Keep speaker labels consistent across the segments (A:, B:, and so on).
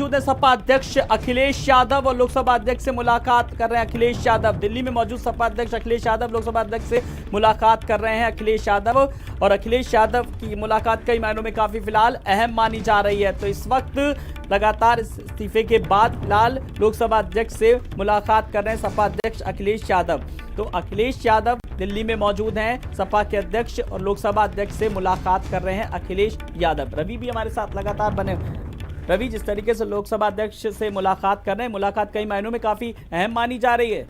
A: मौजूद है सपा अध्यक्ष अखिलेश यादव और लोकसभा अध्यक्ष से मुलाकात कर रहे हैं अखिलेश यादव। दिल्ली में मौजूद सपा अध्यक्ष अखिलेश यादव लोकसभा अध्यक्ष से मुलाकात कर रहे हैं अखिलेश यादव। और अखिलेश यादव की मुलाकात कई मायनों में काफी फिलहाल अहम मानी जा रही है। तो इस वक्त लगातार इस्तीफे के बाद फिलहाल लोकसभा अध्यक्ष से मुलाकात कर रहे हैं सपा अध्यक्ष अखिलेश यादव। तो अखिलेश यादव दिल्ली में मौजूद हैं, सपा के अध्यक्ष और लोकसभा अध्यक्ष से मुलाकात कर रहे हैं अखिलेश यादव। रवि भी हमारे साथ लगातार बने। रवि, जिस तरीके से लोकसभा अध्यक्ष से मुलाकात कर रहे हैं, मुलाकात कई मायनों में काफी अहम मानी जा रही है।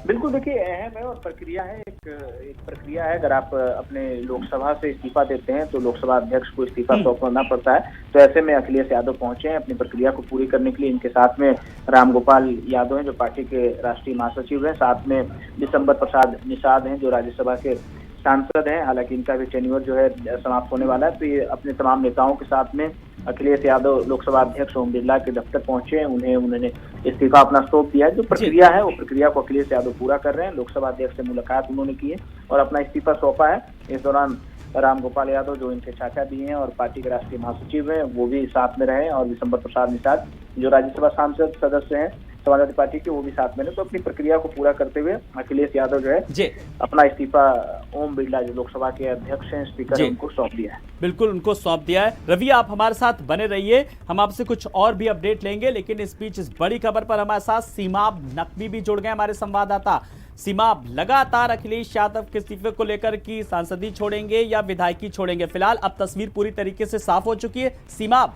B: बिल्कुल, देखिए अहम है और प्रक्रिया है, एक प्रक्रिया है। अगर आप अपने लोकसभा से इस्तीफा देते हैं तो लोकसभा अध्यक्ष को इस्तीफा सौंपना पड़ता है। तो ऐसे में अखिलेश यादव पहुंचे हैं अपनी प्रक्रिया को पूरी करने के लिए। इनके साथ में रामगोपाल यादव हैं जो पार्टी के राष्ट्रीय महासचिव हैं, साथ में दिसंबर प्रसाद निषाद हैं जो राज्यसभा के सांसद हैं। हालांकि इनका भी टेन्योर जो है समाप्त होने वाला है। तो ये अपने तमाम नेताओं के साथ में अखिलेश यादव लोकसभा अध्यक्ष ओम बिरला के दफ्तर पहुंचे हैं। उन्होंने इस्तीफा अपना सौंप दिया है। जो प्रक्रिया है वो प्रक्रिया को अखिलेश यादव पूरा कर रहे हैं। लोकसभा अध्यक्ष से मुलाकात उन्होंने की है और अपना इस्तीफा सौंपा है। इस दौरान रामगोपाल यादव जो इनके चाचा भी हैं और पार्टी के राष्ट्रीय महासचिव हैं वो भी साथ में रहे, और दिसंबर प्रसाद निषाद जो राज्यसभा सांसद सदस्य हैं समाजवादी पार्टी के वो भी साथ में। तो अपनी प्रक्रिया को पूरा करते हुए अखिलेश यादव जो है अपना इस्तीफा ओम बिरला जो लोकसभा के अध्यक्ष हैं, स्पीकर, उनको सौंप दिया है।
A: बिल्कुल, उनको सौंप दिया है। रवि, आप हमारे साथ बने रहिए, हम आपसे कुछ और भी अपडेट लेंगे। लेकिन इस बीच इस बड़ी खबर पर हमारे साथ सीमाब नकवी भी जुड़ गए, हमारे संवाददाता। सीमाब, लगातार अखिलेश यादव के इस्तीफे को लेकर की सांसदी छोड़ेंगे या विधायकी छोड़ेंगे, फिलहाल अब तस्वीर पूरी तरीके से साफ हो चुकी है। सीमाब,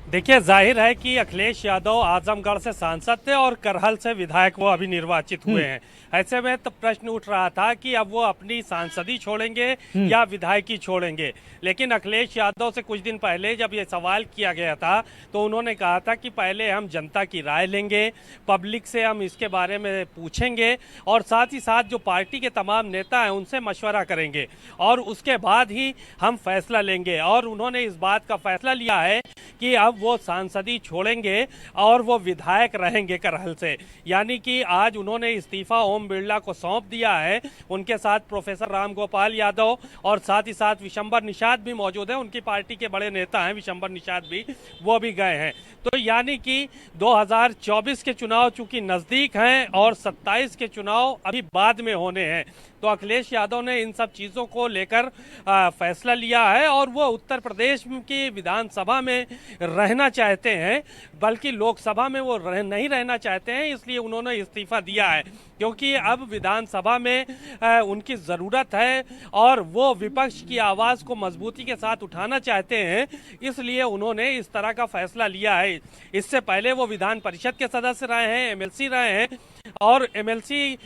C: देखिए, जाहिर है कि अखिलेश यादव आजमगढ़ से सांसद थे और करहल से विधायक वो अभी निर्वाचित हुए हैं। ऐसे में तो प्रश्न उठ रहा था कि अब वो अपनी सांसदी छोड़ेंगे या विधायकी छोड़ेंगे। लेकिन अखिलेश यादव से कुछ दिन पहले जब ये सवाल किया गया था तो उन्होंने कहा था कि पहले हम जनता की राय लेंगे, पब्लिक से हम इसके बारे में पूछेंगे और साथ ही साथ जो पार्टी के तमाम नेता हैं उनसे मशवरा करेंगे और उसके बाद ही हम फैसला लेंगे। और उन्होंने इस बात का फैसला लिया है कि अब वो सांसदी छोड़ेंगे और वो विधायक रहेंगे करहल से। यानी कि आज उन्होंने इस्तीफा ओम बिरला को सौंप दिया है। उनके साथ प्रोफेसर रामगोपाल यादव और साथ ही साथ विशंबर निषाद भी मौजूद हैं। उनकी पार्टी के बड़े नेता हैं विशंबर निषाद भी, वो भी गए हैं। तो यानी कि 2024 के चुनाव चूंकि नजदीक हैं और 27 के चुनाव अभी बाद में होने हैं, तो अखिलेश यादव ने इन सब चीज़ों को लेकर फैसला लिया है और वो उत्तर प्रदेश की विधानसभा में रहना चाहते हैं, बल्कि लोकसभा में वो नहीं रहना चाहते हैं। इसलिए उन्होंने इस्तीफा दिया है क्योंकि अब विधानसभा में उनकी ज़रूरत है और वो विपक्ष की आवाज़ को मजबूती के साथ उठाना चाहते हैं। इसलिए उन्होंने इस तरह का फैसला लिया है। इससे पहले वो विधान परिषद के सदस्य रहे हैं, एमएलसी रहे हैं और एमएलसी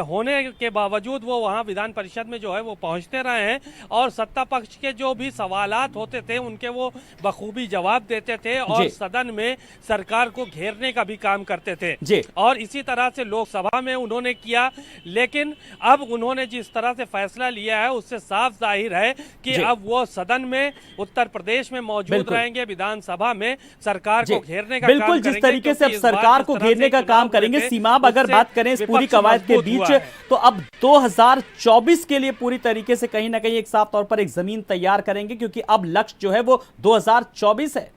C: होने के बावजूद वो वहाँ विधान परिषद में जो है वो पहुँचते रहे हैं और सत्ता पक्ष के जो भी सवालात होते थे उनके वो बखूबी जवाब देते थे और सदन में सरकार को घेरने का भी काम करते थे। और इसी तरह से लोकसभा में उन्होंने किया। लेकिन अब उन्होंने जिस तरह से फैसला लिया है उससे साफ जाहिर है कि अब वो सदन में उत्तर प्रदेश में मौजूद रहेंगे, विधानसभा में सरकार को घेरने का काम करेंगे।
A: बिल्कुल, जिस तरीके से अब सरकार को घेरने का काम करेंगे। सीमाब, अगर बात करें इस पूरी कवायद के बीच, तो अब 2024 के लिए पूरी तरीके से कहीं ना कहीं एक साफ तौर पर एक जमीन तैयार करेंगे, क्योंकि अब लक्ष्य जो है वो 2024 है।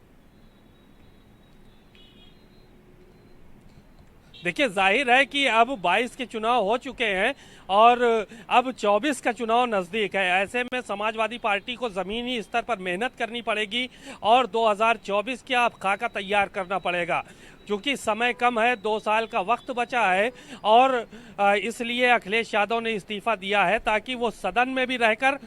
C: देखिए, जाहिर है कि अब 22 के चुनाव हो चुके हैं और अब 24 का चुनाव नज़दीक है। ऐसे में समाजवादी पार्टी को ज़मीनी स्तर पर मेहनत करनी पड़ेगी और 2024 का खाका तैयार करना पड़ेगा। क्योंकि समय कम है, 2 साल का वक्त बचा है और इसलिए अखिलेश यादव ने इस्तीफा दिया है ताकि वो सदन में भी रहकर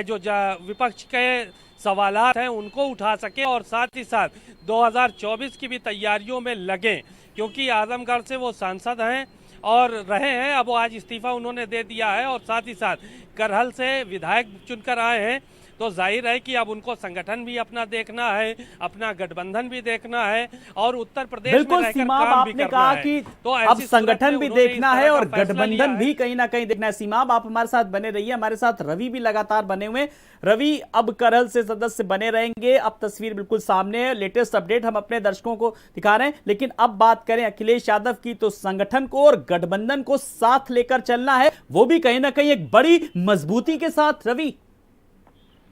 C: जो विपक्ष के सवालात हैं उनको उठा सके और साथ ही साथ 2024 की भी तैयारियों में लगें। क्योंकि आजमगढ़ से वो सांसद हैं और रहे हैं, अब वो आज इस्तीफा उन्होंने दे दिया है और साथ ही साथ करहल से विधायक चुनकर आए हैं। तो जाहिर है कि अब उनको संगठन भी अपना देखना है, अपना गठबंधन भी देखना है और उत्तर प्रदेश में रहकर काम भी करना है।
A: कि तो अब संगठन भी देखना है और गठबंधन भी कहीं ना कहीं देखना है। सीमाब, आप हमारे साथ बने रहिए, हमारे साथ रवि भी लगातार बने हुए। रवि, अब करहल से सदस्य बने रहेंगे, अब तस्वीर बिल्कुल सामने है, लेटेस्ट अपडेट हम अपने दर्शकों को दिखा रहे हैं। लेकिन अब बात करें अखिलेश यादव की, तो संगठन को और गठबंधन को साथ लेकर चलना है, वो भी कहीं ना कहीं एक बड़ी मजबूती के साथ। रवि,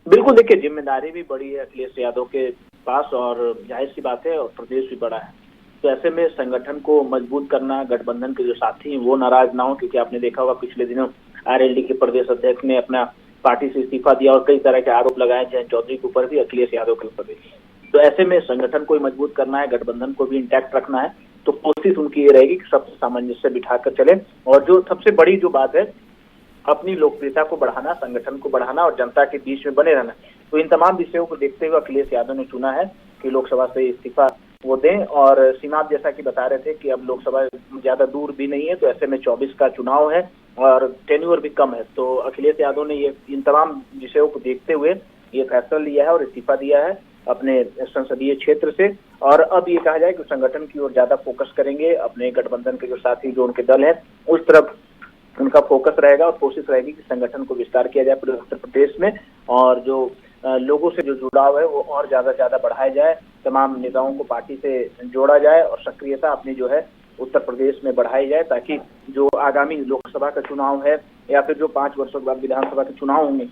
B: बिल्कुल, देखिए जिम्मेदारी भी बड़ी है अखिलेश यादव के पास और जाहिर सी बात है और प्रदेश भी बड़ा है। तो ऐसे में संगठन को मजबूत करना, गठबंधन के जो साथी हैं वो नाराज ना हो, क्योंकि आपने देखा होगा पिछले दिनों आरएलडी के प्रदेश अध्यक्ष ने अपना पार्टी से इस्तीफा दिया और कई तरह के आरोप लगाए जयंत चौधरी के ऊपर भी, अखिलेश यादव के ऊपर भी। तो ऐसे में संगठन को मजबूत करना है, गठबंधन को भी इंटैक्ट रखना है। तो कोशिश उनकी ये रहेगी कि सबसे सामंजस्य बिठाकर चले और जो सबसे बड़ी जो बात है अपनी लोकप्रियता को बढ़ाना, संगठन को बढ़ाना और जनता के बीच में बने रहना। तो इन तमाम विषयों को देखते हुए अखिलेश यादव ने चुना है कि लोकसभा से इस्तीफा वो दें। और सीमा जैसा कि बता रहे थे कि अब लोकसभा ज्यादा दूर भी नहीं है, तो ऐसे में 24 का चुनाव है और टेन्योर भी कम है। तो अखिलेश यादव ने ये इन तमाम विषयों को देखते हुए ये फैसला लिया है और इस्तीफा दिया है अपने संसदीय क्षेत्र से। और अब ये कहा जाए कि संगठन की ओर ज्यादा फोकस करेंगे, अपने गठबंधन के जो साथी जो उनके दल है उस तरफ उनका फोकस रहेगा और कोशिश रहेगी कि संगठन को विस्तार किया जाए पूरे उत्तर प्रदेश में और जो लोगों से जो जुड़ाव है वो और ज्यादा बढ़ाया जाए, तमाम नेताओं को पार्टी से जोड़ा जाए और सक्रियता अपनी जो है उत्तर प्रदेश में बढ़ाई जाए, ताकि जो आगामी लोकसभा का चुनाव है या फिर जो 5 वर्षों के बाद विधानसभा के चुनाव होंगे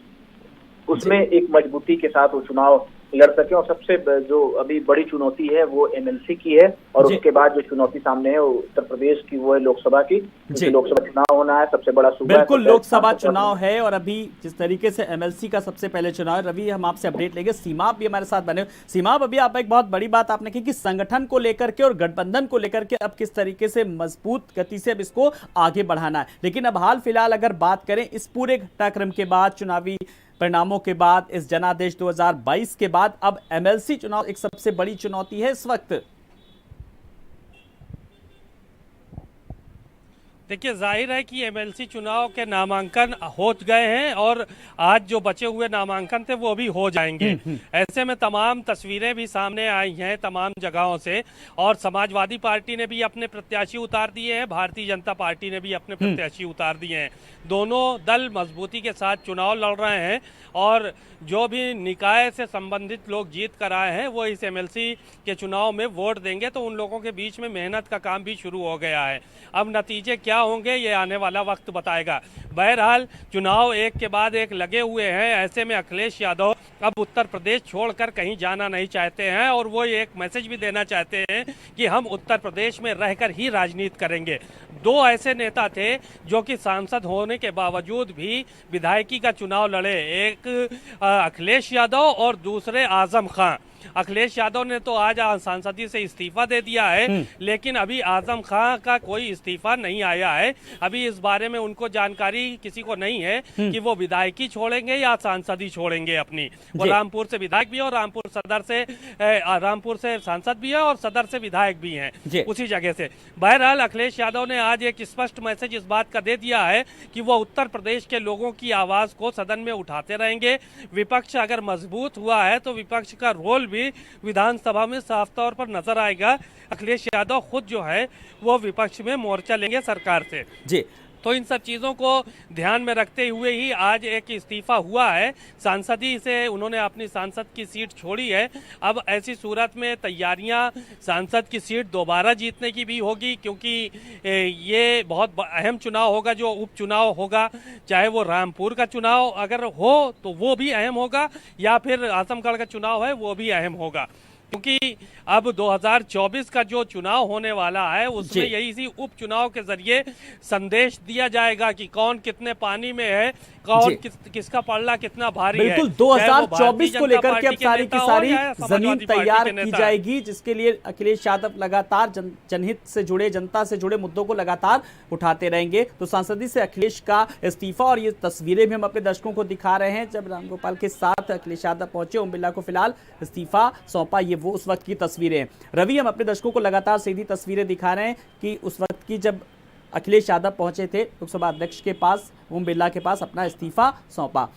B: उसमें एक मजबूती के साथ वो चुनाव लड़ सके। और सबसे जो अभी बड़ी चुनौती है वो एमएलसी की है और उसके बाद जो चुनौती सामने है वो उत्तर प्रदेश की, वो है लोकसभा की। लोकसभा चुनाव होना है, सबसे बड़ा सूबा,
A: बिल्कुल लोकसभा चुनाव है और अभी जिस तरीके से एमएलसी का सबसे पहले चुनाव है। रवि, हम आपसे अपडेट लेंगे। सीमा भी हमारे साथ बने। सीमा, अभी आप एक बहुत बड़ी बात आपने की कि संगठन को लेकर के और गठबंधन को लेकर के अब किस तरीके से मजबूत गति से अब इसको आगे बढ़ाना है। लेकिन अब हाल फिलहाल अगर बात करें इस पूरे घटनाक्रम के बाद, चुनावी परिणामों के बाद, इस जनादेश 2022 के बाद अब एमएलसी चुनाव एक सबसे बड़ी चुनौती है इस वक्त।
C: देखिए, जाहिर है कि एमएलसी चुनाव के नामांकन हो गए हैं और आज जो बचे हुए नामांकन थे वो भी हो जाएंगे। ऐसे में तमाम तस्वीरें भी सामने आई हैं तमाम जगहों से और समाजवादी पार्टी ने भी अपने प्रत्याशी उतार दिए हैं, भारतीय जनता पार्टी ने भी अपने प्रत्याशी उतार दिए हैं। दोनों दल मजबूती के साथ चुनाव लड़ रहे हैं और जो भी निकाय से संबंधित लोग जीत कर आए हैं वो इस एमएलसी के चुनाव में वोट देंगे। तो उन लोगों के बीच में मेहनत का काम भी शुरू हो गया है। अब नतीजे क्या होंगे ये आने वाला वक्त बताएगा। बहरहाल चुनाव एक के बाद एक लगे हुए हैं। ऐसे में अखिलेश यादव अब उत्तर प्रदेश छोड़कर कहीं जाना नहीं चाहते हैं और वो एक मैसेज भी देना चाहते हैं कि हम उत्तर प्रदेश में रहकर ही राजनीति करेंगे। दो ऐसे नेता थे जो कि सांसद होने के बावजूद भी विधायकी का चुनाव लड़े, एक अखिलेश यादव और दूसरे आजम खां। अखिलेश यादव ने तो आज सांसदी से इस्तीफा दे दिया है, लेकिन अभी आजम खां का कोई इस्तीफा नहीं आया है। अभी इस बारे में उनको जानकारी किसी को नहीं है कि वो विधायकी छोड़ेंगे या सांसदी छोड़ेंगे अपनी। वो रामपुर से विधायक भी है और रामपुर से सांसद भी है और सदर से विधायक भी हैं उसी जगह से। बहरहाल अखिलेश यादव ने आज एक स्पष्ट मैसेज इस बात का दे दिया है कि वो उत्तर प्रदेश के लोगों की आवाज को सदन में उठाते रहेंगे। विपक्ष अगर मजबूत हुआ है तो विपक्ष का रोल भी विधानसभा में साफ तौर पर नजर आएगा। अखिलेश यादव खुद जो है वो विपक्ष में मोर्चा लेंगे सरकार से जी। तो इन सब चीज़ों को ध्यान में रखते हुए ही आज एक इस्तीफा हुआ है। सांसदी से उन्होंने अपनी सांसद की सीट छोड़ी है। अब ऐसी सूरत में तैयारियां सांसद की सीट दोबारा जीतने की भी होगी, क्योंकि ये बहुत अहम चुनाव होगा जो उपचुनाव होगा। चाहे वो रामपुर का चुनाव अगर हो तो वो भी अहम होगा या फिर आजमगढ़ का चुनाव है वो भी अहम होगा, क्योंकि अब 2024 का जो चुनाव होने वाला है उसमें यही इसी उपचुनाव के जरिए संदेश दिया जाएगा कि कौन कितने पानी में है, कौन किसका पल्ला कितना भारी है।
A: बिल्कुल 2024 को लेकर के अब सारी की सारी जमीन तैयार की जाएगी, जिसके लिए अखिलेश यादव लगातार जनहित से जुड़े, जनता से जुड़े मुद्दों को लगातार उठाते रहेंगे। तो सांसदी से अखिलेश का इस्तीफा और ये तस्वीरें भी हम अपने दर्शकों को दिखा रहे हैं। जब रामगोपाल के साथ अखिलेश यादव पहुंचे, ओम बिरला को फिलहाल इस्तीफा सौंपा, ये वो उस वक्त की तस्वीरें हैं। रवि, हम अपने दर्शकों को लगातार सीधी तस्वीरें दिखा रहे हैं कि उस वक्त की जब अखिलेश यादव पहुंचे थे लोकसभा अध्यक्ष के पास, ओम बिरला के पास, अपना इस्तीफा सौंपा।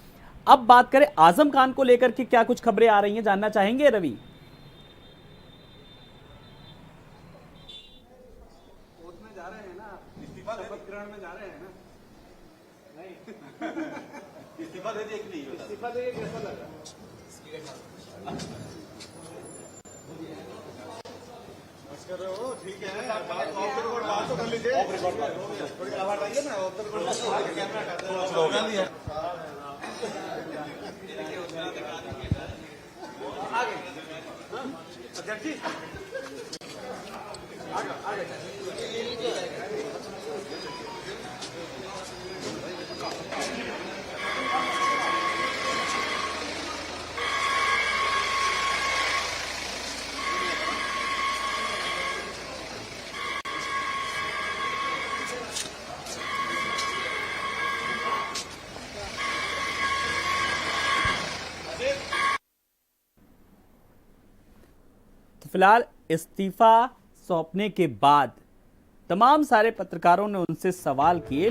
A: अब बात करें आजम खान को लेकर के क्या कुछ खबरें आ रही हैं, जानना चाहेंगे रवि?
D: जा रहे हैं ना, इस्तीफा शपथ ग्रहण में जा रहे हैं ना? नहीं इस्तीफा दे दिए कि नहीं? इस्तीफा दे कैसा लगा? कर रहे हो ठीक है, बात तो कर लीजिए, थोड़ी आवाज आइए ना, कैमरा
A: तो फिलहाल इस्तीफा सौंपने के बाद तमाम सारे पत्रकारों ने उनसे सवाल किए।